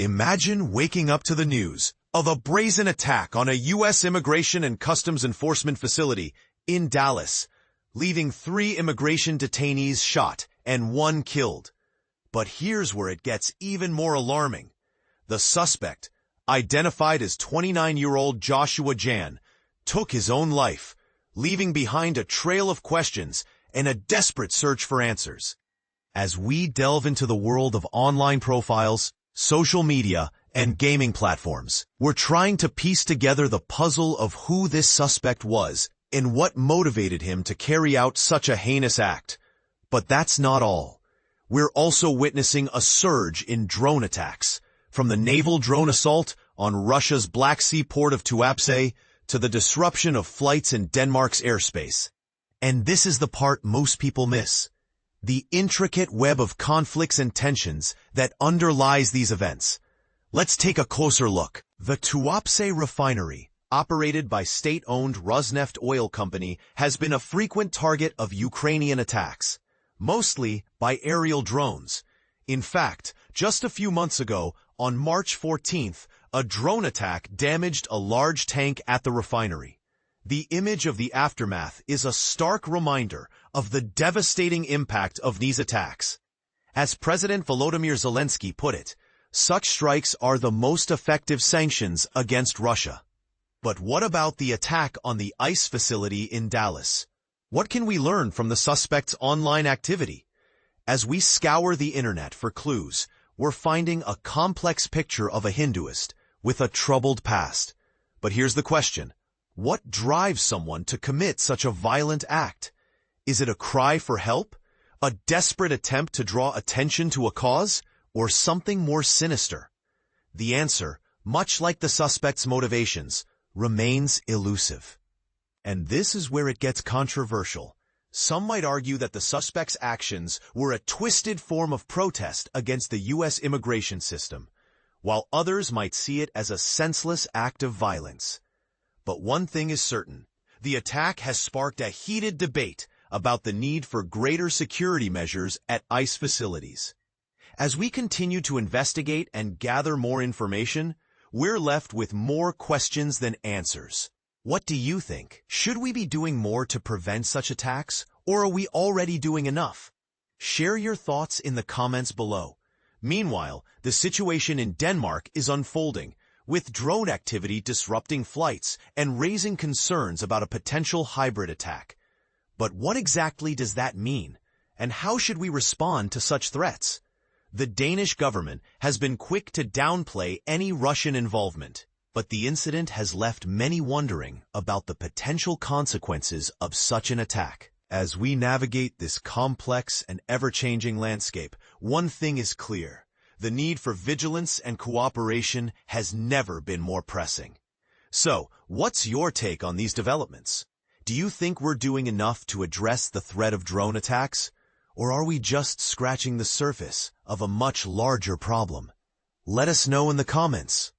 Imagine waking up to the news of a brazen attack on a U.S. Immigration and Customs Enforcement facility in Dallas, leaving 3 immigration detainees shot and 1 killed. But here's where it gets even more alarming. The suspect, identified as 29-year-old Joshua Jahn, took his own life, leaving behind a trail of questions and a desperate search for answers. As we delve into the world of online profiles, social media, and gaming platforms, we're trying to piece together the puzzle of who this suspect was and what motivated him to carry out such a heinous act. But that's not all. We're also witnessing a surge in drone attacks, from the naval drone assault on Russia's Black Sea port of Tuapse to the disruption of flights in Denmark's airspace. And this is the part most people miss: the intricate web of conflicts and tensions that underlies these events. Let's take a closer look. The Tuapse refinery, operated by state-owned Rosneft oil company, has been a frequent target of Ukrainian attacks, mostly by aerial drones. In fact, just a few months ago, on March 14th, a drone attack damaged a large tank at the refinery. The image of the aftermath is a stark reminder of the devastating impact of these attacks. As President Volodymyr Zelensky put it, such strikes are the most effective sanctions against Russia. But what about the attack on the ICE facility in Dallas? What can we learn from the suspect's online activity? As we scour the internet for clues, we're finding a complex picture of a Hinduist with a troubled past. But here's the question: what drives someone to commit such a violent act? Is it a cry for help? A desperate attempt to draw attention to a cause? Or something more sinister? The answer, much like the suspect's motivations, remains elusive. And this is where it gets controversial. Some might argue that the suspect's actions were a twisted form of protest against the U.S. immigration system, while others might see it as a senseless act of violence. But one thing is certain: the attack has sparked a heated debate about the need for greater security measures at ICE facilities. As we continue to investigate and gather more information, we're left with more questions than answers. What do you think? Should we be doing more to prevent such attacks, or are we already doing enough? Share your thoughts in the comments below. Meanwhile, the situation in Denmark is unfolding, with drone activity disrupting flights and raising concerns about a potential hybrid attack. But what exactly does that mean, and how should we respond to such threats? The Danish government has been quick to downplay any Russian involvement, but the incident has left many wondering about the potential consequences of such an attack. As we navigate this complex and ever-changing landscape, one thing is clear: the need for vigilance and cooperation has never been more pressing. So, what's your take on these developments? Do you think we're doing enough to address the threat of drone attacks? Or are we just scratching the surface of a much larger problem? Let us know in the comments.